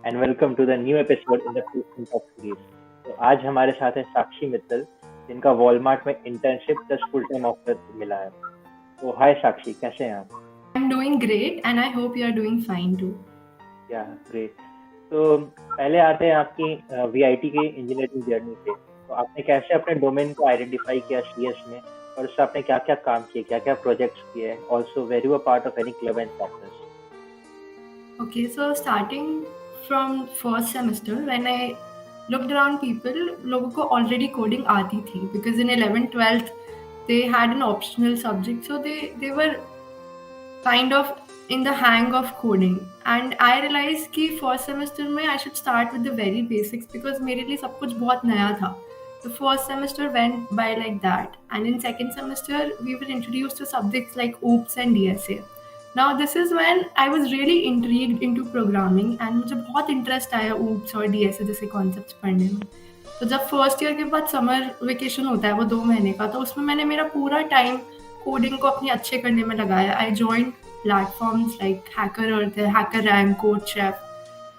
and welcome to the new episode in the Placement Talk series. तो आज हमारे साथ है साक्षी मित्तल जिनका वॉलमार्ट में internship plus full time offer मिला है. तो हाय साक्षी, कैसे हैं आप? I'm doing great and I hope you are doing fine too. या ग्रेट. तो पहले आते हैं आपकी वीआईटी की इंजीनियरिंग जर्नी पे. तो आपने कैसे अपने डोमेन को आइडेंटिफाई किया सीएस में और उससे आपने क्या क्या काम किए, क्या क्या प्रोजेक्ट्स किए, also were you a part of any club and process? Okay, so starting from first semester when I looked around people, लोगों को already coding आती थी because in 11th 12th they had an optional subject, so they were kind of in the hang of coding. And I realized कि first semester में I should start with the very basics because मेरे लिए सब कुछ बहुत नया था. The first semester went by like that, and in second semester we were introduced to subjects like OOPS and DSA. Now this is when I was really intrigued into programming and मुझे बहुत interest आया OOPS और DSA जैसे concepts पढ़ने में. तो जब first year के बाद समर वेकेशन होता है वो 2 महीने का, तो उसमें मैंने मेरा पूरा टाइम कोडिंग को अपनी अच्छे करने में लगाया. I joined platforms like HackerEarth है, HackerRank, CodeChef,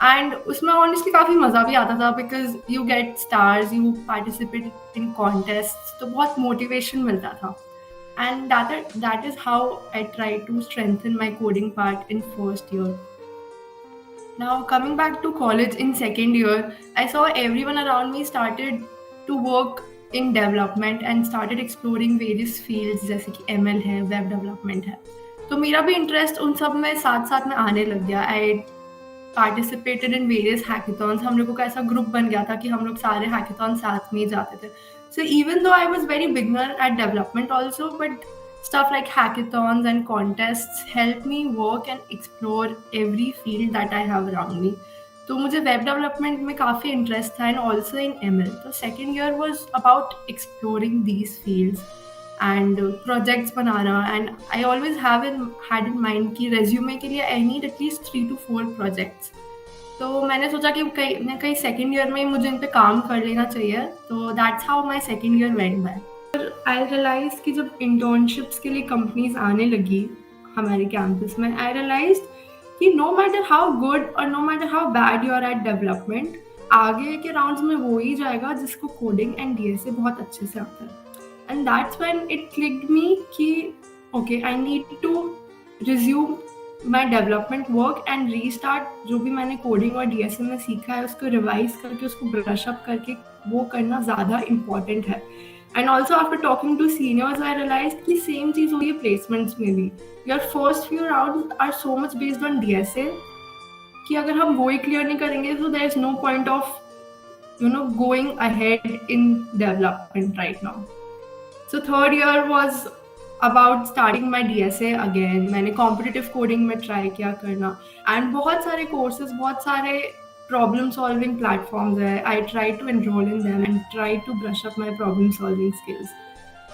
and उसमें ऑनेस्टली काफ़ी मज़ा भी आता था because you get stars, you participate in contest, तो बहुत मोटिवेशन मिलता था. And that is how I try to strengthen my coding part in first year. Now coming back to college in second year, I saw everyone around me started to work in development and started exploring various fields जैसे कि ML है, web development है. तो मेरा भी interest उन सब में साथ साथ में आने लग गया. I participated in various hackathons. हम लोगों का ऐसा ग्रुप बन गया था कि हम लोग सारे hackathon साथ में ही जाते थे. So even though I was very beginner at development also, but stuff like hackathons and contests help me work and explore every field that I have around me. तो मुझे वेब डेवलपमेंट में काफ़ी interest था and also in ML. तो second year was about exploring these fields and projects banana. And I always had in mind कि resume के लिए I need at least 3 to 4 projects. तो मैंने सोचा कि कहीं सेकेंड ईयर में मुझे इन पे काम कर लेना चाहिए. तो that's how my second year went by. I realise कि जब इंटर्नशिप्स के लिए कंपनीज आने लगी हमारे कैंपस में, आई रियलाइज कि नो मैटर हाउ गुड और no matter how bad you are at development, आगे के राउंड्स में वो ही जाएगा जिसको कोडिंग एंड डीएसए बहुत अच्छे से आता है. And that's when it clicked me कि okay, I need to resume my development work and restart. जो भी मैंने कोडिंग और डीएसए में सीखा है उसको रिवाइज करके, उसको ब्रश अप करके वो करना ज़्यादा इम्पॉर्टेंट है. And also after talking to seniors, I realized कि same चीज़ होती है placements में भी. Your first few rounds are so much based on DSA कि अगर हम वो ही clear नहीं करेंगे, so there is no point of going ahead in development right now. So third year was about starting my DSA again. मैंने competitive coding में try किया करना and बहुत सारे courses, बहुत सारे problem solving platforms है. I tried to enroll in them and tried to brush up my problem solving skills.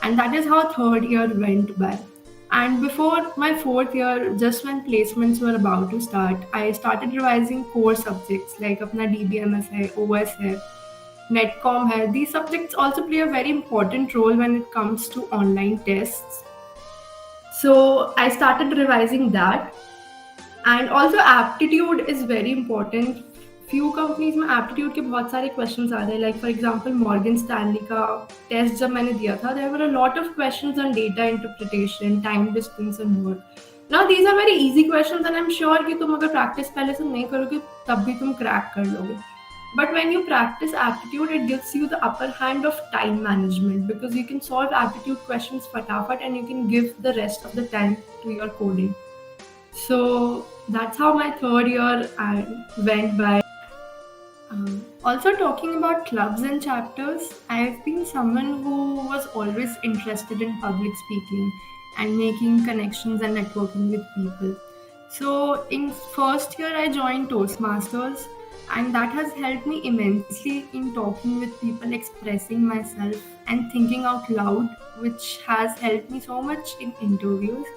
And that is how third year went by. And before my fourth year, just when placements were about to start, I started revising core subjects like अपना DBMS है, OS है, Netcom है. These subjects also play a very important role when it comes to online tests. So I started revising that. And also aptitude is very important. Few companies में aptitude के बहुत सारे questions आ रहे हैं. Like for example Morgan Stanley का test जब मैंने दिया था, there were a lot of questions on data interpretation, time distance and work. Now these are very easy questions and I am sure कि तुम अगर प्रैक्टिस पहले से नहीं करोगे तब भी तुम क्रैक कर लोगे. But when you practise aptitude, it gives you the upper hand of time management because you can solve aptitude questions फटाफट and you can give the rest of the time to your coding. So that's how my third year went by. Also talking about clubs and chapters, I have been someone who was always interested in public speaking and making connections and networking with people. So in first year I joined Toastmasters and that has helped me immensely in talking with people, expressing myself and thinking out loud, which has helped me so much in interviews.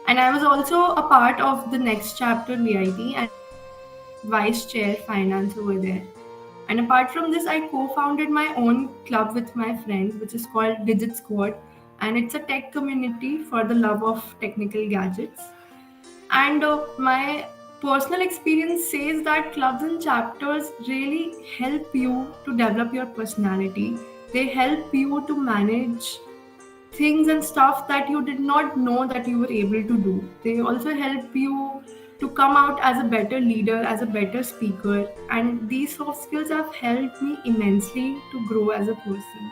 And I was also a part of the next chapter VIT and vice chair finance over there. And apart from this, I co-founded my own club with my friends, which is called Digit Squad, and it's a tech community for the love of technical gadgets. And my personal experience says that clubs and chapters really help you to develop your personality. They help you to manage things and stuff that you did not know that you were able to do. They also help you to come out as a better leader, as a better speaker, and these soft skills have helped me immensely to grow as a person.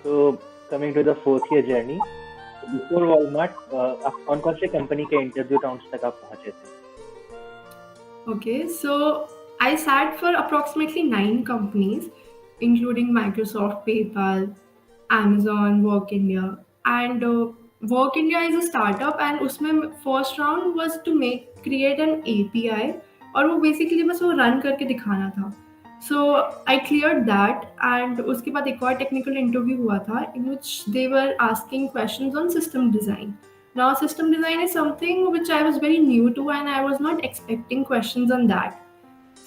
So coming to the fourth year journey, before Walmart आप कौन कौन से company के interview rounds तक आप पहुंचे थे? Okay, so I sat for approximately 9 companies, including Microsoft, PayPal, Amazon, Work India, and Work India is a startup, and उसमें first round was to make create an API और वो basically बस वो run करके दिखाना था. So I cleared that, and उसके बाद एक और technical interview हुआ था in which they were asking questions on system design. Now, system design is something which I was very new to, and I was not expecting questions on that.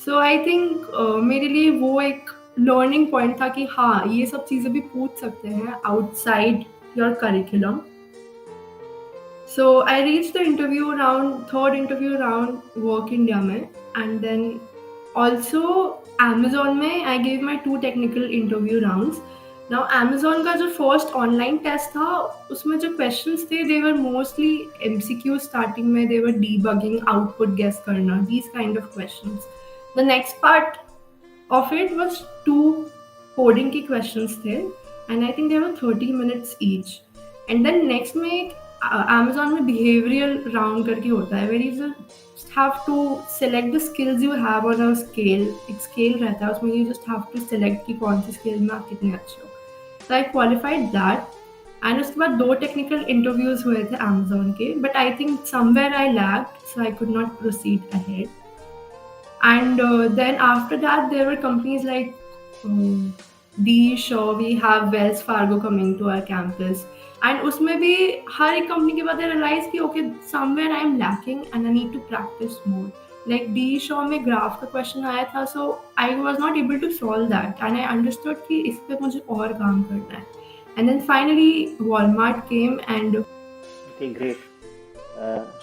So I think मेरे लिए वो एक learning point था कि हाँ ये सब चीज़ें भी पूछ सकते हैं outside your curriculum. So I reached the interview round, third interview round, Work India में, and then also Amazon में I gave my 2 technical interview rounds. Now Amazon का जो first online test था उसमें जो questions थे they were mostly MCQ starting में, they were debugging, output guess करना, these kind of questions. The next part of it was 2 coding की questions थे, and I think they were 30 minutes each. And then next में Amazon में behavioral round करके होता है, where you just have to select the skills you have on a scale. एक scale रहता है उसमें you just have to select कि कौन सी scale में आप कितने अच्छे हो. So I qualified that. And उसके बाद 2 technical interviews हुए थे Amazon के, but I think somewhere I lagged, so I could not proceed ahead. And then after that, there were companies like D Shaw, we have Wells Fargo coming to our campus. And उसमें भी हर एक company के बाद I realized कि okay, somewhere I am lacking and I need to practice more. Like D Shaw में graph का question आया था, so I was not able to solve that, and I understood कि इस पे मुझे और काम करना है. And then finally Walmart came and Okay, great.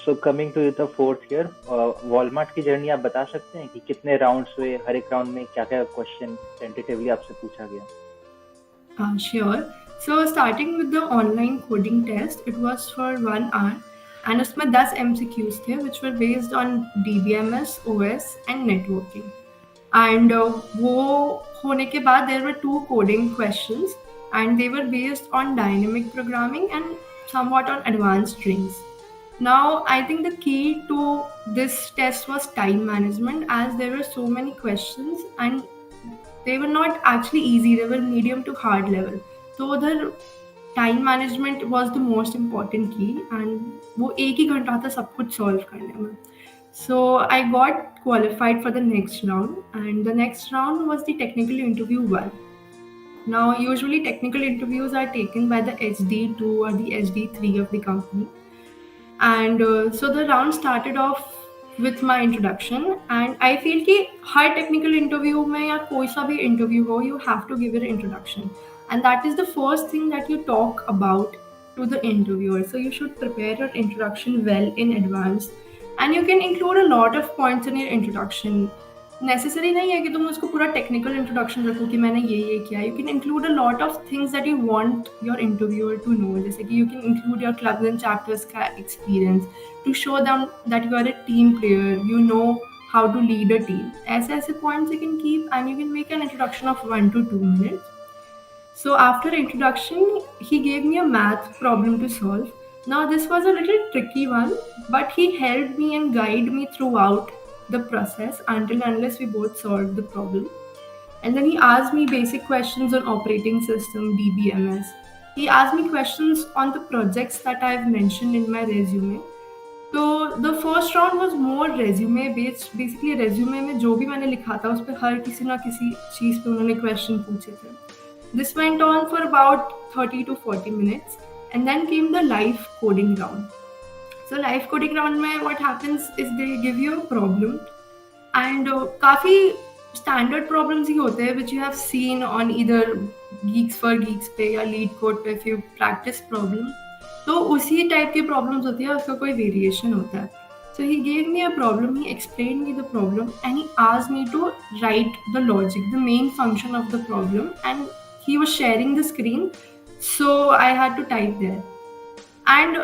So coming to the fourth year, Walmart की जर्नी आप बता सकते हैं कि कितने राउंड्स हुए, हर एक राउंड में क्या क्या क्वेश्चन टेंटेटिवली आपसे पूछा गया? Sure. So starting with the online coding test, it was for 1 hour, and उसमें 10 MCQs थे, which were based on DBMS, OS, and networking. And वो होने के बाद there were 2 coding questions, and they were based on dynamic programming and somewhat on advanced strings. Now, I think the key to this test was time management, as there were so many questions and they were not actually easy, they were medium to hard level. So the time management was the most important key, and वो एक ही घंटा था सब कुछ solve करने में. So I got qualified for the next round, and the next round was the technical interview 1. Now, usually technical interviews are taken by the SD2 or the SD3 of the company. And so the round started off with my introduction, and I feel कि हर technical interview में या कोई सा भी interview हो, you have to give your introduction, and that is the first thing that you talk about to the interviewer. So you should prepare your introduction well in advance, and you can include a lot of points in your introduction. Necessary नहीं है कि तुम उसको पूरा technical introduction रखो कि मैंने ये किया. You can include a lot of things that you want your interviewer to know, जैसे कि you can include your clubs and chapters का experience to show them that you are a team player, you know how to lead a team. ऐसे ऐसे points you can keep, and you can make an introduction of 1 to 2 minutes. So after introduction, he gave me a math problem to solve. Now this was a little tricky one, but he helped me and guided me throughout the process until unless we both solved the problem. And then he asked me basic questions on operating system, DBMS. He asked me questions on the projects that I've mentioned in my resume. तो the first round was more resume based. Basically resume में जो भी मैंने लिखा था उस पर हर किसी ना किसी चीज़ पे उन्होंने question पूछे थे. This went on for about 30 to 40 minutes, and then came the live coding round. So live coding round में what happens is they give you a problem, and काफ़ी standard problems ही होते हैं which you have seen on either Geeks for Geeks पे या Lead Code पे if you practice problem. तो उसी type की प्रॉब्लम्स होती है, उसका कोई वेरिएशन होता है. So he gave me a problem, he explained me the problem, and he asked me to write the logic, the main function of the problem, and he was sharing the screen, so I had to type there. And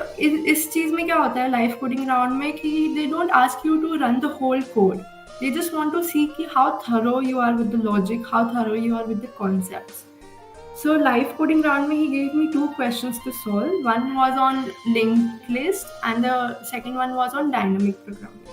इस चीज़ में क्या होता है live coding round में कि they don't ask you to run the whole code, they just want to see कि how thorough you are with the logic, how thorough you are with the concepts. So live coding round में he gave me 2 questions to solve. One was on linked list and the second one was on dynamic programming.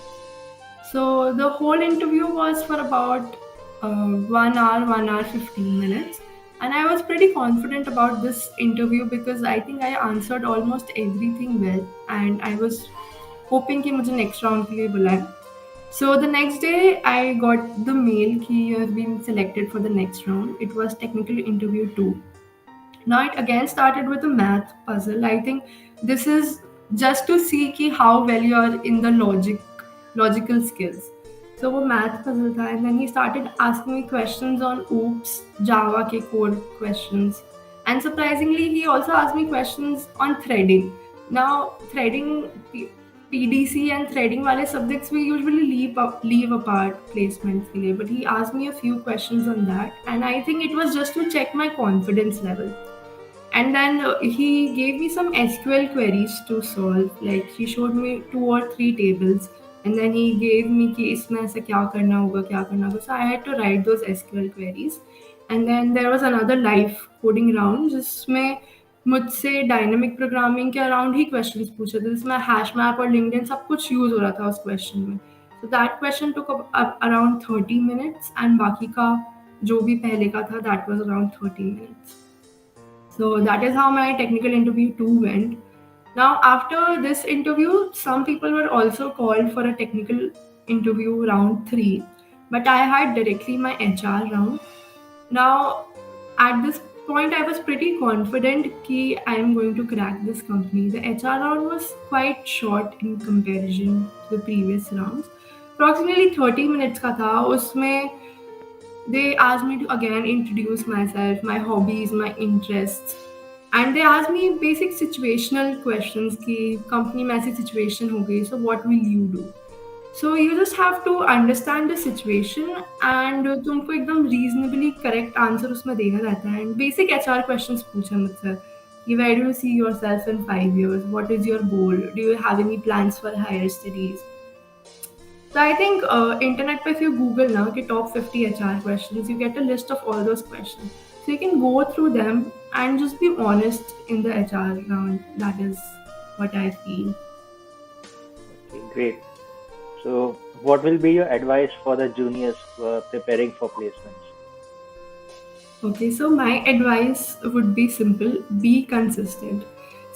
So the whole interview was for about 1 hour 15 minutes. And I was pretty confident about this interview because I think I answered almost everything well. And I was hoping कि मुझे next round के लिए बुलाएं. So the next day I got the mail कि you have been selected for the next round. It was technical interview 2. Now it again started with a math puzzle. I think this is just to see कि how well you are in the logical skills. So वो math puzzle था, and then he started asking me questions on OOPS, Java के code questions, and surprisingly he also asked me questions on threading. Now threading, PDC and threading वाले subjects we usually leave apart placements के लिए, but he asked me a few questions on that, and I think it was just to check my confidence level. And then he gave me some SQL queries to solve. Like he showed me 2 or 3 tables, and then he gave me कि इसमें ऐसे क्या करना होगा. So I had to write those SQL queries. And then there was another live coding round जिसमें मुझसे dynamic programming के around ही questions पूछे थे, जिसमें हैश मैप और लिंक्डइन सब कुछ यूज हो रहा था उस क्वेश्चन में. So that question took up around 30 minutes, and बाकी का जो भी पहले का था that was around 30 minutes. So that is how my technical interview 2 went. Now after this interview, some people were also called for a technical interview round 3, but I had directly my HR round. Now at this point I was pretty confident that I am going to crack this company. The HR round was quite short in comparison to the previous rounds. Approximately 30 minutes का था. उसमें they asked me to again introduce myself, my hobbies, my interests, and they asked me basic situational questions कि company में ऐसी situation हो गई, so what will you do? So you just have to understand the situation and तुमको एकदम reasonably correct answer उसमें देना रहता है. And basic HR questions पूछे मुझसे कि where do you see yourself in 5 years? What is your goal? Do you have any plans for higher studies? So I think internet पे if you Google now कि top 50 HR questions, you get a list of all those questions. So you can go through them and just be honest in the HR round. That is what I feel. Okay, great. So what will be your advice for the juniors who are preparing for placements? Okay, so my advice would be simple: be consistent.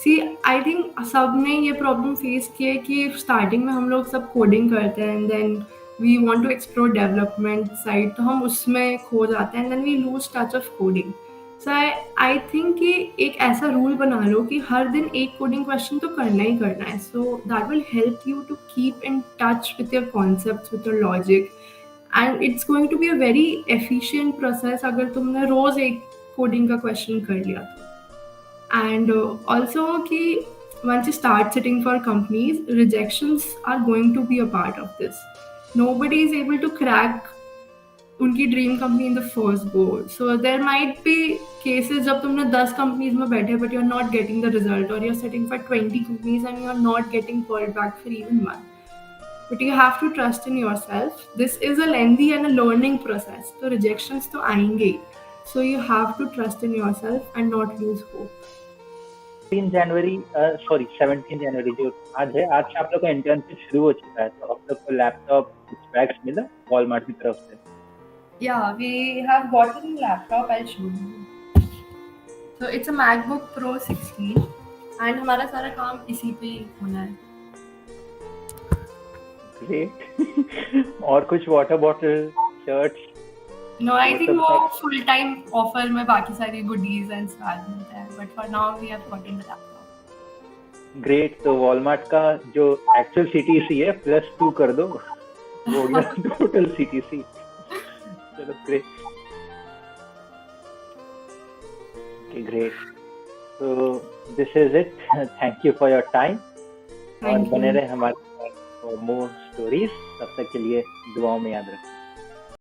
See I think सब ने ये problem face की है कि starting में हम लोग सब कोडिंग करते हैं and then we want to explore development side, तो हम उसमें खो जाते हैं and then we lose touch of coding. So I think कि एक ऐसा रूल बना लो कि हर दिन एक कोडिंग क्वेश्चन तो करना ही करना है. So that will help you to keep in touch with your concepts, with your logic, and it's going to be a very efficient process अगर तुमने रोज एक कोडिंग का क्वेश्चन कर लिया तो. And also कि once you start sitting for companies, rejections are going to be a part of this. Nobody is able to crack उनकी dream company in the first go. So there might be cases जब तुमने 10 companies में बैठे but you're not getting the result, or you're sitting for 20 companies and you're not getting called back for even one. But you have to trust in yourself. This is a lengthy and a learning process. तो rejections तो आएंगे. So you have to trust in yourself and not lose hope. 17 जनवरी जो आज है, आज से आप लोग का इंटर्नशिप शुरू हो चुका है, तो आप लोग को लैपटॉप बैग्स मिला वॉलमार्ट की तरफ से? Yeah, we have gotten laptop. I'll show you. So it's a MacBook Pro 16 and हमारा सारा काम इसी पे होना है. Great. और कुछ water bottle, shirts? No, I think वो full time offer में बाकी सारी goodies and swag मिलता है, but for now we have gotten the laptop. Great. तो वॉलमार्ट का जो एक्चुअल CTC है +2 कर दो, वो गया टोटल CTC. चलो great. Okay, great. So this is it. Thank you for your time. और बने रहे हमारे फॉर मोर स्टोरीज। तब तक के लिए दुआओं में याद रखें।